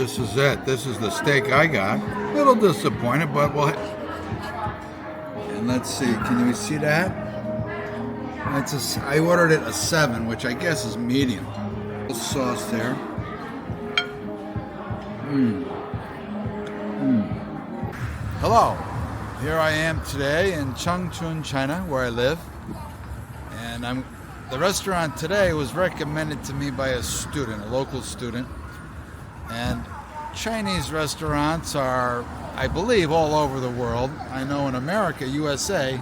This is it. This is the steak I got. A little disappointed, but well. And let's see. Can you see that? I ordered it a 7, which I guess is medium. Sauce there. Hello. Here I am today in Changchun, China, where I live. And the restaurant today was recommended to me by a student, a local student. And Chinese restaurants are, I believe, all over the world. I know in America, USA,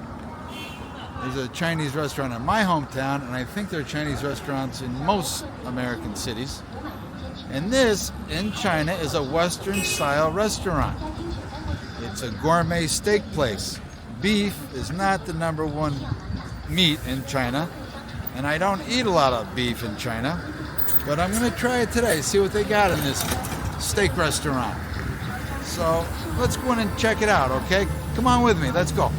there's a Chinese restaurant in my hometown, and I think there are Chinese restaurants in most American cities. And this, in China, is a Western-style restaurant. It's a gourmet steak place. Beef is not the #1 meat in China, and I don't eat a lot of beef in China. But I'm going to try it today, see what they got in this steak restaurant. So let's go in and check it out, okay? Come on with me, let's go.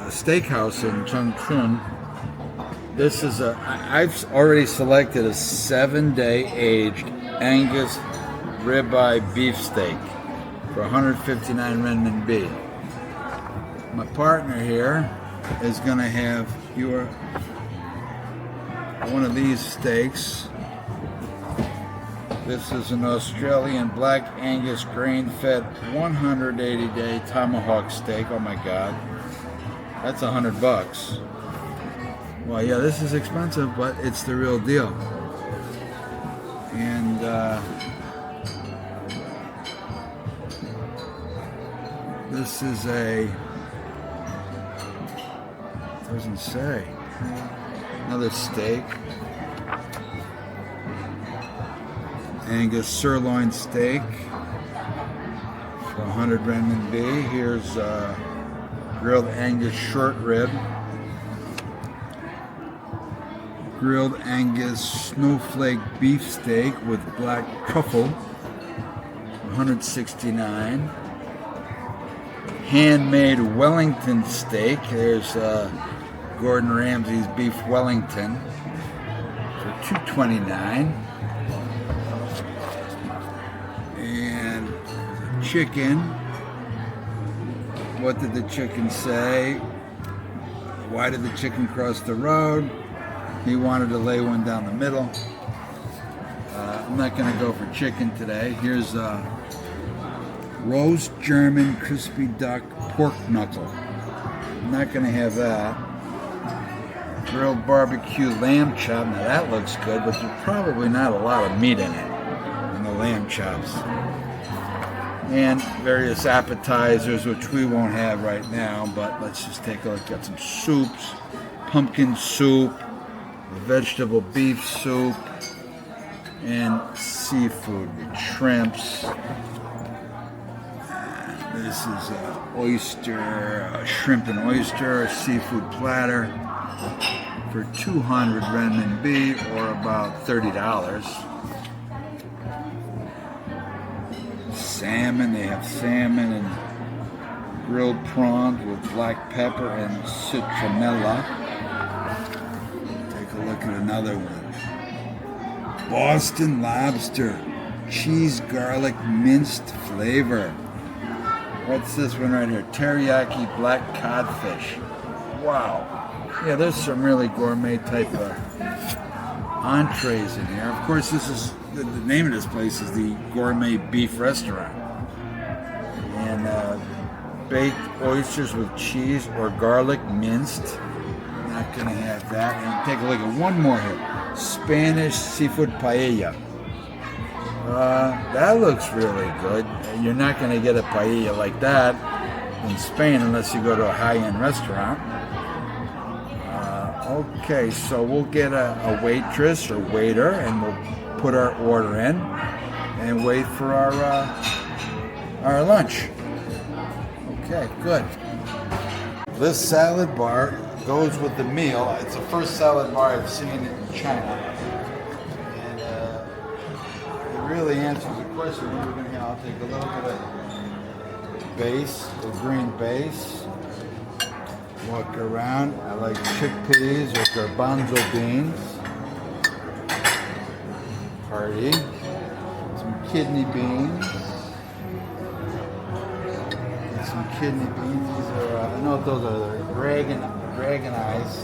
Steakhouse in Changchun. This is I've already selected a 7-day aged Angus ribeye beef steak for 159 renminbi. My partner here is going to have one of these steaks. This is an Australian Black Angus grain-fed 180-day tomahawk steak. Oh my God. That's $100. Well, yeah, this is expensive, but it's the real deal. And this is doesn't say, another steak. Angus sirloin steak for 100 renminbi. Here's grilled Angus short rib, grilled Angus snowflake beef steak with black truffle, 169. Handmade Wellington steak. There's Gordon Ramsay's beef Wellington for $2.29. And chicken. What did the chicken say? Why did the chicken cross the road? He wanted to lay one down the middle. I'm not going to go for chicken today. Here's roast German crispy duck pork knuckle. I'm not going to have that. Grilled barbecue lamb chop. Now that looks good, but there's probably not a lot of meat in it, in the lamb chops. And various appetizers, which we won't have right now, but let's just take a look. Got some soups, pumpkin soup, vegetable beef soup, and seafood with shrimps. This is a shrimp and oyster seafood platter for 200 renminbi, or about $30. Salmon, they have salmon and grilled prawns with black pepper and citronella. Take a look at another one. Boston lobster, cheese garlic minced flavor. What's this one right here? Teriyaki black codfish. Wow. Yeah, there's some really gourmet type of entrees in here. Of course, this is the name of this place is the Gourmet Beef Restaurant. And baked oysters with cheese or garlic minced. Not going to have that. And take a look at one more here. Spanish seafood paella. That looks really good. You're not going to get a paella like that in Spain unless you go to a high-end restaurant. Okay, so we'll get a waitress or waiter, and we'll put our order in and wait for our lunch. Okay, good. This salad bar goes with the meal. It's the first salad bar I've seen in China, and it really answers the question. What we're going to have. I'll take a little bit of base, the green base. Walk around. I like chickpeas or garbanzo beans. Party. Some kidney beans. And some kidney beans. These are, I know what those are. They're dragon eyes.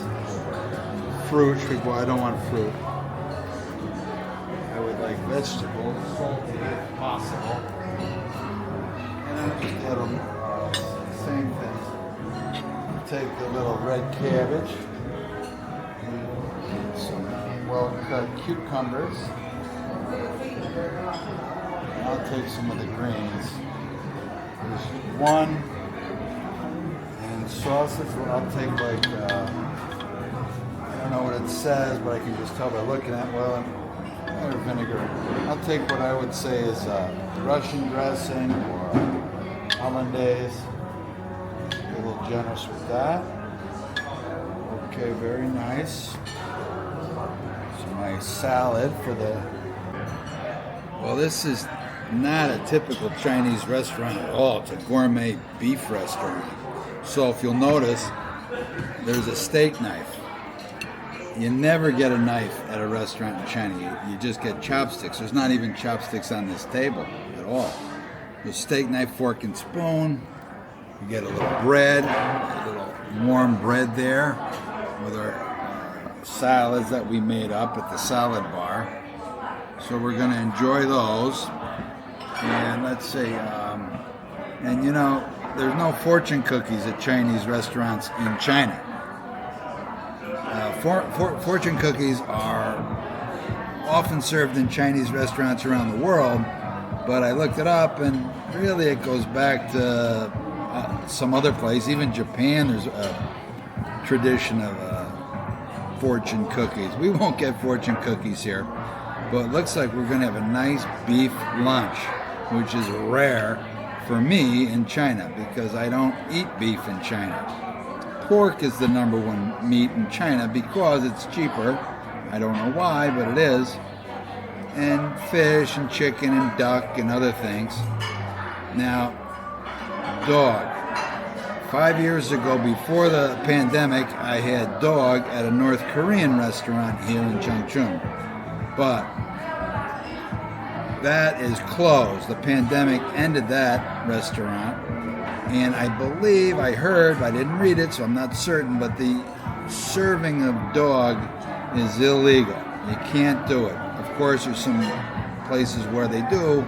Fruit. Well, I don't want fruit. I would like vegetables, salty if possible. And I'll just add them. Same thing. Take the little red cabbage, some well-cut cucumbers, and I'll take some of the greens. There's one, and sausage, well, I'll take like, I don't know what it says, but I can just tell by looking at, well, or vinegar. I'll take what I would say is Russian dressing or hollandaise. A little generous with that. Okay, very nice. So my salad for the... Well, this is not a typical Chinese restaurant at all. It's a gourmet beef restaurant. So if you'll notice, there's a steak knife. You never get a knife at a restaurant in China. You just get chopsticks. There's not even chopsticks on this table at all. There's steak knife, fork, and spoon. You get a little bread, a little warm bread there with our salads that we made up at the salad bar. So we're going to enjoy those. And let's see, and you know, there's no fortune cookies at Chinese restaurants in China. Fortune cookies are often served in Chinese restaurants around the world, but I looked it up and really it goes back to some other place, even Japan, there's a tradition of fortune cookies. We won't get fortune cookies here, but it looks like we're going to have a nice beef lunch, which is rare for me in China because I don't eat beef in China. Pork is the number one meat in China because it's cheaper. I don't know why, but it is. And fish and chicken and duck and other things. Now, dog. 5 years ago, before the pandemic, I had dog at a North Korean restaurant here in Changchun. But that is closed. The pandemic ended that restaurant. And I believe, I heard, I didn't read it, so I'm not certain, but the serving of dog is illegal. You can't do it. Of course, there's some places where they do,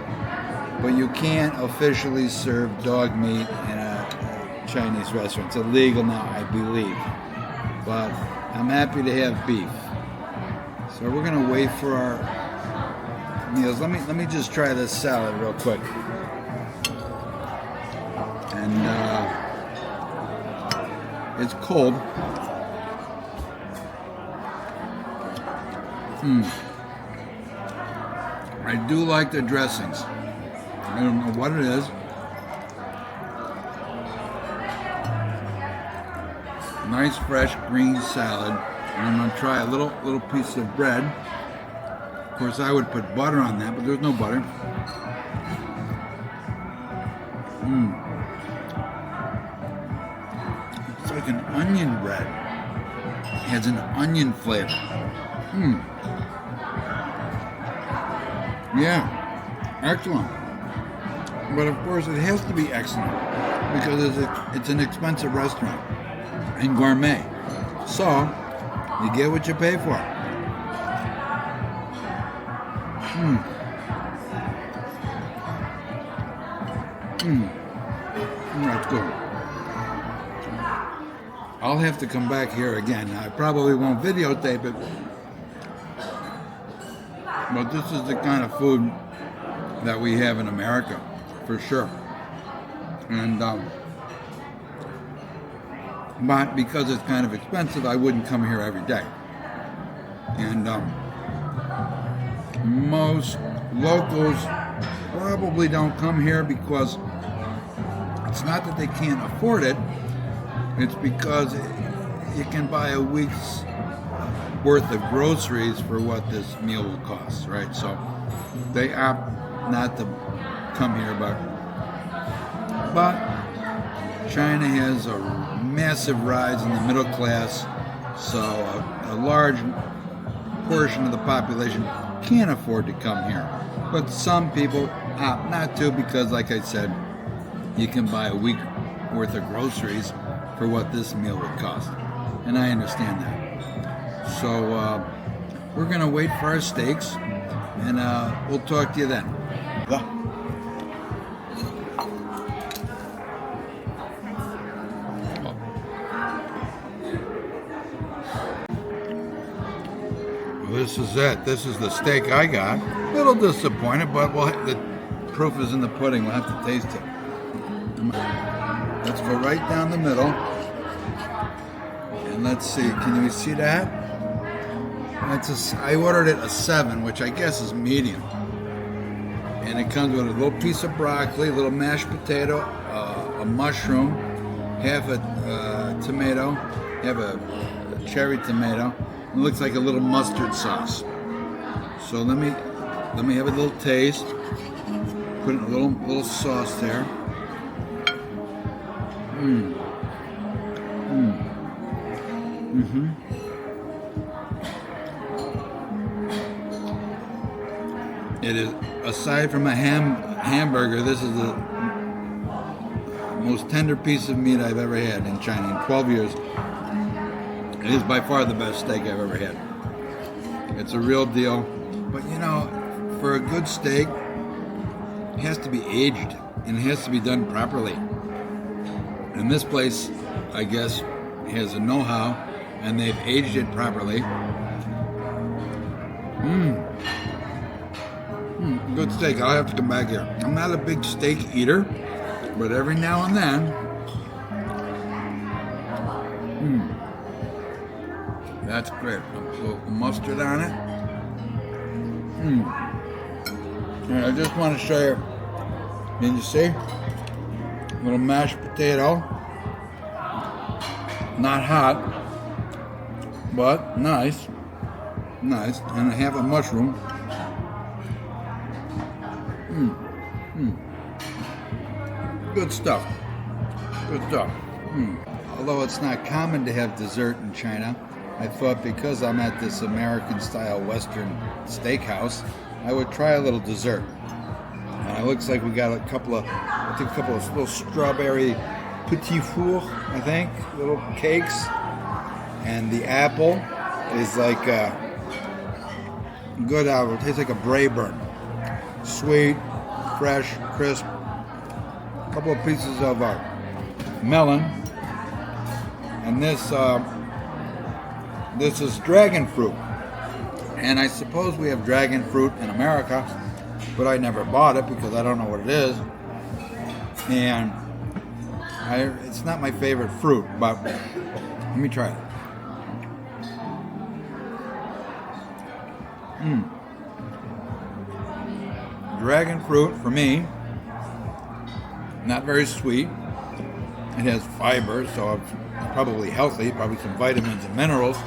but you can't officially serve dog meat in a Chinese restaurant. It's illegal now, I believe. But I'm happy to have beef. So we're gonna wait for our meals. Let me just try this salad real quick. And it's cold. I do like the dressings. I don't know what it is. Nice fresh green salad. And I'm gonna try a little piece of bread. Of course, I would put butter on that, but there's no butter. It's like an onion bread. It has an onion flavor. Yeah, excellent. But of course, it has to be excellent because it's an expensive restaurant and gourmet. So, you get what you pay for. That's good. I'll have to come back here again. I probably won't videotape it, but this is the kind of food that we have in America, for sure. And But because it's kind of expensive, I wouldn't come here every day. And most locals probably don't come here because it's not that they can't afford it, it's because you can buy a week's worth of groceries for what this meal will cost, right? So they opt not to come here, but China has a massive rise in the middle class, so a large portion of the population can't afford to come here. But some people opt not to because, like I said, you can buy a week worth of groceries for what this meal would cost. And I understand that. So we're going to wait for our steaks, and we'll talk to you then. This is it. This is the steak I got. A little disappointed, but the proof is in the pudding. We'll have to taste it. Let's go right down the middle. And let's see. Can you see that? I ordered it a 7, which I guess is medium. And it comes with a little piece of broccoli, a little mashed potato, a mushroom, half a tomato, half a cherry tomato. It looks like a little mustard sauce. So let me have a little taste. Put in a little sauce there. It is, aside from a hamburger, this is the most tender piece of meat I've ever had in China in 12 years. It is by far the best steak I've ever had. It's a real deal. But you know, for a good steak, it has to be aged and it has to be done properly. And this place, I guess, has a know-how and they've aged it properly. Good steak. I'll have to come back here. I'm not a big steak eater, but every now and then, that's great. A little mustard on it. And I just want to show you. Can you see? A little mashed potato. Not hot, but nice. Nice. And I have a mushroom. Good stuff. Good stuff. Although it's not common to have dessert in China, I thought because I'm at this American-style Western steakhouse, I would try a little dessert. And it looks like we got I took a couple of little strawberry petit four, I think, little cakes. And the apple is like good apple. It tastes like a Braeburn. Sweet, fresh, crisp. A couple of pieces of melon. And this is dragon fruit. And I suppose we have dragon fruit in America, but I never bought it because I don't know what it is. And it's not my favorite fruit, but let me try it. Dragon fruit, for me, not very sweet. It has fiber, so it's probably healthy, probably some vitamins and minerals.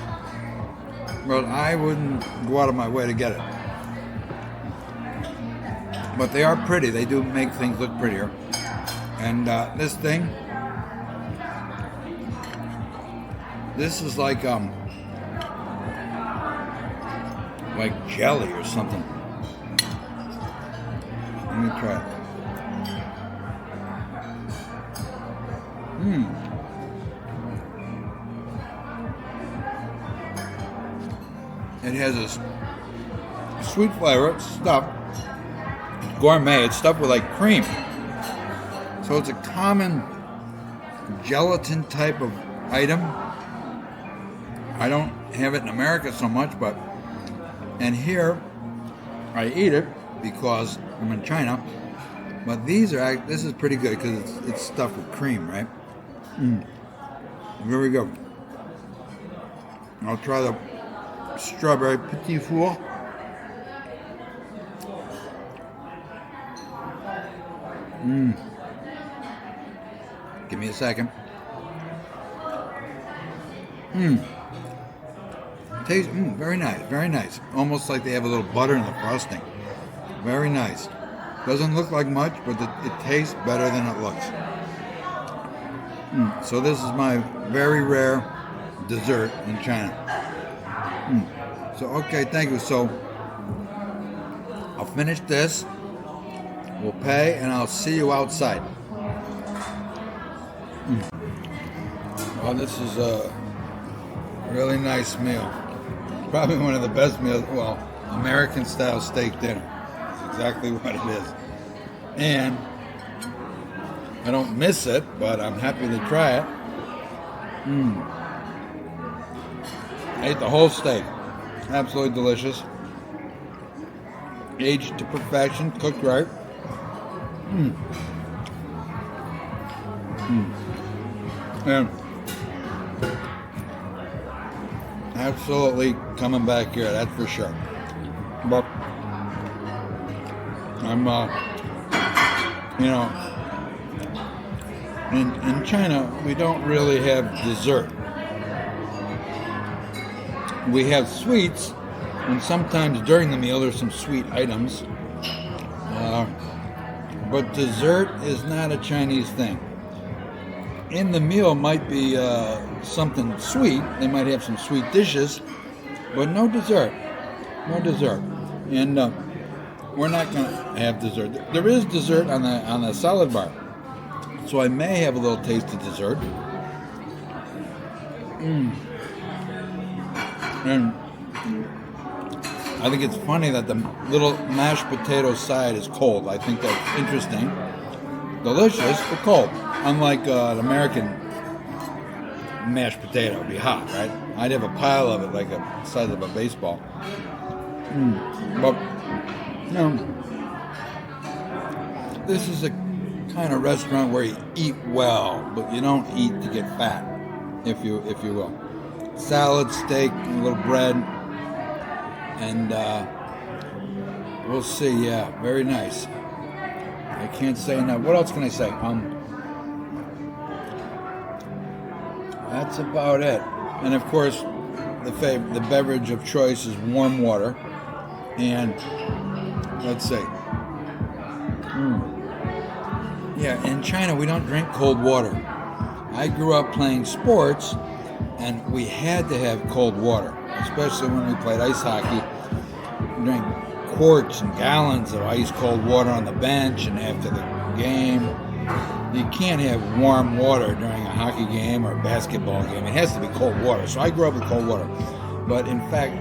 But I wouldn't go out of my way to get it. But they are pretty. They do make things look prettier. And this thing, this is like jelly or something. Let me try it. It has a sweet flavor. It's stuffed. Gourmet. It's stuffed with like cream. So it's a common gelatin type of item. I don't have it in America so much, and here I eat it because I'm in China. But this is pretty good because it's stuffed with cream, right? Very good. I'll try the strawberry petit four. Give me a second. Tastes very nice, very nice. Almost like they have a little butter in the frosting. Very nice. Doesn't look like much, but it tastes better than it looks. So this is my very rare dessert in China. So okay, thank you. So I'll finish this. We'll pay, and I'll see you outside. Well, this is a really nice meal. Probably one of the best meals. Well, American-style steak dinner. That's exactly what it is. And I don't miss it, but I'm happy to try it. I ate the whole steak. Absolutely delicious. Aged to perfection, cooked right. And absolutely coming back here, that's for sure. But I'm, in China, we don't really have dessert. We have sweets, and sometimes during the meal there's some sweet items. But dessert is not a Chinese thing. In the meal might be something sweet. They might have some sweet dishes, but no dessert. No dessert. And we're not going to have dessert. There is dessert on the salad bar, so I may have a little taste of dessert. And I think it's funny that the little mashed potato side is cold. I think that's interesting. Delicious, but cold. Unlike an American mashed potato, it'd be hot, right? I'd have a pile of it like the size of a baseball. But, this is a kind of restaurant where you eat well, but you don't eat to get fat, if you will. Salad, steak, a little bread, and we'll see. Yeah, very nice. I can't say enough. What else can I say? That's about it. And of course, the beverage of choice is warm water. And let's see. Yeah, in China we don't drink cold water. I grew up playing sports, and we had to have cold water, especially when we played ice hockey. We drank quarts and gallons of ice cold water on the bench and after the game. You can't have warm water during a hockey game or a basketball game. It has to be cold water. So I grew up with cold water. But in fact,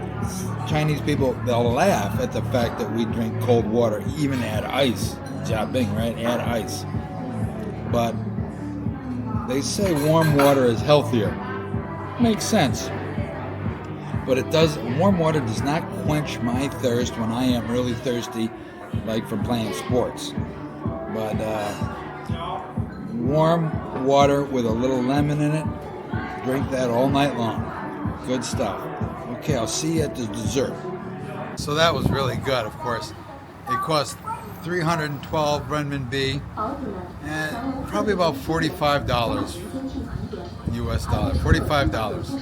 Chinese people, they'll laugh at the fact that we drink cold water, even add ice. Jiabing, right? Add ice. But they say warm water is healthier. Makes sense. But warm water does not quench my thirst when I am really thirsty, like from playing sports. But warm water with a little lemon in it, drink that all night long. Good stuff. Okay, I'll see you at the dessert. So that was really good, of course. It cost 312 renminbi and probably about $45 US dollar, $45.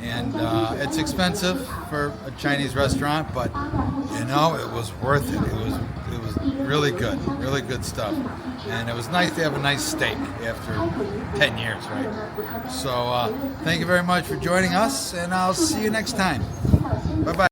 And it's expensive for a Chinese restaurant, but it was worth it. It was really good stuff. And it was nice to have a nice steak after 10 years, right? So thank you very much for joining us, and I'll see you next time. Bye-bye.